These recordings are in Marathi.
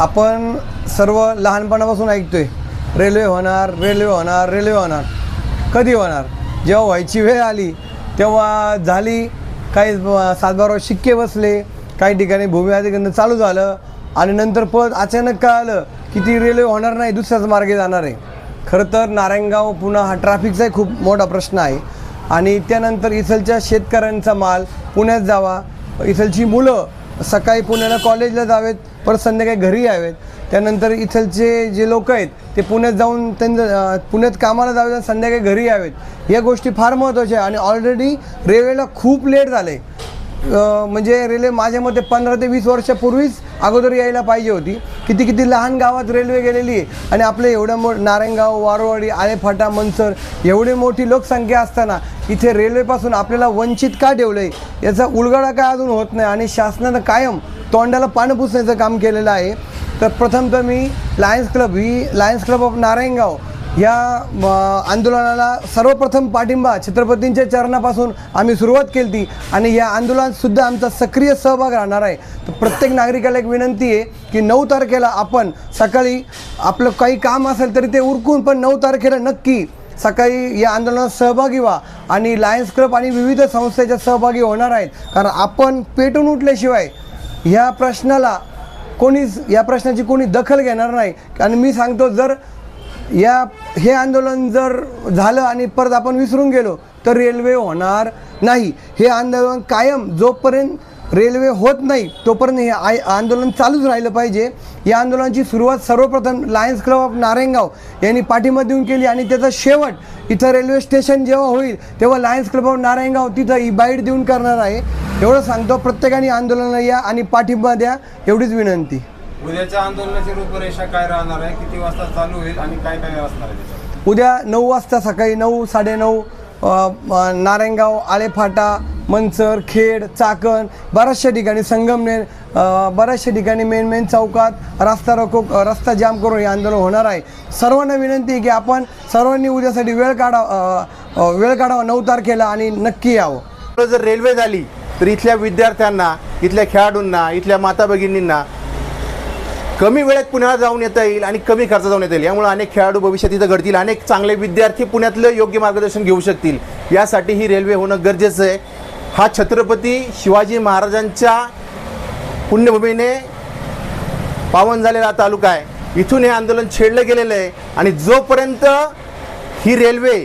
आपण सर्व लहानपणापासून ऐकतोय रेल्वे होणार, रेल्वे होणार, रेल्वे होणार. कधी होणार? जेव्हा व्हायची वेळ आली तेव्हा झाली. काही 7-12 शिक्के बसले, काही ठिकाणी भूमी अधिग्रहण चालू झालं आणि नंतर परत अचानक कळालं की ती रेल्वे होणार नाही, दुसऱ्याच मार्गे जाणार आहे. खरं तर नारायणगाव पुणे हा ट्रॅफिकचाही खूप मोठा प्रश्न आहे. आणि त्यानंतर इथलच्या शेतकऱ्यांचा माल पुण्यात जावा, इथलची मुलं सकाळी पुण्याला कॉलेजला जावेत, परत संध्याकाळी घरी यावेत. त्यानंतर इथलचे जे लोक आहेत ते पुण्यात जाऊन पुण्यात कामाला जावेत, संध्याकाळी घरी यावेत. या गोष्टी फार महत्त्वाच्या आहे. आणि ऑलरेडी रेल्वेला खूप लेट झाले. म्हणजे रेल्वे माझ्या मते 15 ते 20 वर्षापूर्वीच अगोदर यायला पाहिजे होती. किती लहान गावात रेल्वे गेलेली आहे. आणि आपले एवढं नारायणगाव, वारवाडी, आळेफाटा, मनसर एवढी मोठी लोकसंख्या असताना इथे रेल्वेपासून आपल्याला वंचित का ठेवलं आहे याचा उलगडा काय अजून होत नाही. आणि शासनानं कायम तोंडाला पानं पुसण्याचं काम केलेलं आहे. तर प्रथम तर मी लायन्स क्लब ऑफ नारायणगाव या आंदोलनाला सर्वप्रथम पाठिंबा छत्रपतींच्या चरणापासून आम्ही सुरुवात केली ती. आणि या आंदोलनातसुद्धा आमचा सक्रिय सहभाग राहणार आहे. तर प्रत्येक नागरिकाला एक विनंती आहे की 9 तारखेला आपण सकाळी आपलं काही काम असेल तरी ते उरकून, पण 9 तारखेला नक्की सकाळी या आंदोलनात सहभागी व्हा. आणि लायन्स क्लब आणि विविध संस्थेच्या सहभागी होणार आहेत. कारण आपण पेटून उठल्याशिवाय या प्रश्नाची कोणी दखल घेणार नाही. आणि मी सांगतो, जर हे आंदोलन जर झालं आणि परत आपण विसरून गेलो तर रेल्वे होणार नाही. हे आंदोलन कायम जोपर्यंत रेल्वे होत नाही तोपर्यंत हे आंदोलन चालूच राहिलं पाहिजे. या आंदोलनाची सुरुवात सर्वप्रथम लायन्स क्लब ऑफ नारायणगाव यांनी पाठिंबा देऊन केली. आणि त्याचा शेवट इथं रेल्वे स्टेशन जेव्हा होईल तेव्हा लायन्स क्लब ऑफ नारायणगाव तिथं बाईट देऊन करणार आहे. एवढं सांगतो, प्रत्येकाने आंदोलनाला या आणि पाठिंबा द्या, एवढीच विनंती. उद्याच्या आंदोलनाची रूपरेषा काय राहणार आहे, किती वाजता चालू होईल आणि काय काय असणार आहे त्याच्यात? उद्या 9 वाजता सकाळी 9, 9:30 नारायणगाव, आळेफाटा, मनसर, खेड, चाकण, बऱ्याचशा ठिकाणी संगमनेर, बऱ्याचशा ठिकाणी मेन चौकात रस्ता जाम करून हे आंदोलन होणार आहे. सर्वांना विनंती आहे की आपण सर्वांनी उद्यासाठी वेळ काढावा 9 तारखेला आणि नक्की यावं. जर रेल्वे झाली तर इथल्या विद्यार्थ्यांना, इथल्या खेळाडूंना, इथल्या माता भगिनींना कमी वेळेत पुण्याला जाऊन येता येईल आणि कमी खर्च जाऊन येता येईल. यामुळे अनेक खेळाडू भविष्यात इथं घडतील, अनेक चांगले विद्यार्थी पुण्यातलं योग्य मार्गदर्शन घेऊ शकतील. यासाठी ही रेल्वे होणं गरजेचं आहे. हा छत्रपती शिवाजी महाराजांच्या पुण्यभूमीने पावन झालेला तालुका आहे. इथून हे आंदोलन छेडलं गेलेलं आहे. आणि जोपर्यंत ही रेल्वे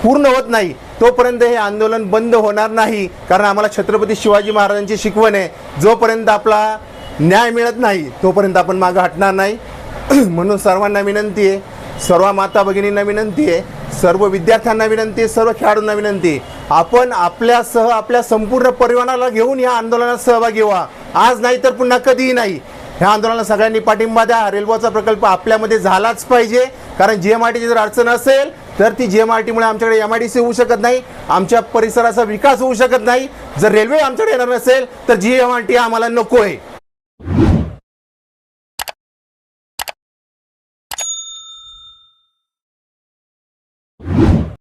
पूर्ण होत नाही तोपर्यंत हे आंदोलन बंद होणार नाही. कारण आम्हाला छत्रपती शिवाजी महाराजांची शिकवण आहे, जोपर्यंत आपला न्याय मिळत नाही तोपर्यंत आपण मागं हटणार नाही. म्हणून सर्वांना विनंती आहे, सर्व माता भगिनींना विनंती आहे, सर्व विद्यार्थ्यांना विनंती आहे, सर्व खेळाडूंना विनंती आहे, आपण आपल्यासह आपल्या संपूर्ण परिवाराला घेऊन या आंदोलनात सहभागी व्हा. आज नाही तर पुन्हा कधीही नाही. ह्या आंदोलनाला सगळ्यांनी पाठिंबा द्या. हा रेल्वेचा प्रकल्प आपल्यामध्ये झालाच पाहिजे. कारण GMRTची जर अडचण असेल तर ती GMRTमुळे आमच्याकडे MIDC होऊ शकत नाही, आमच्या परिसराचा विकास होऊ शकत नाही. जर रेल्वे आमच्याकडे येणार नसेल तर GMRT आम्हाला नको आहे.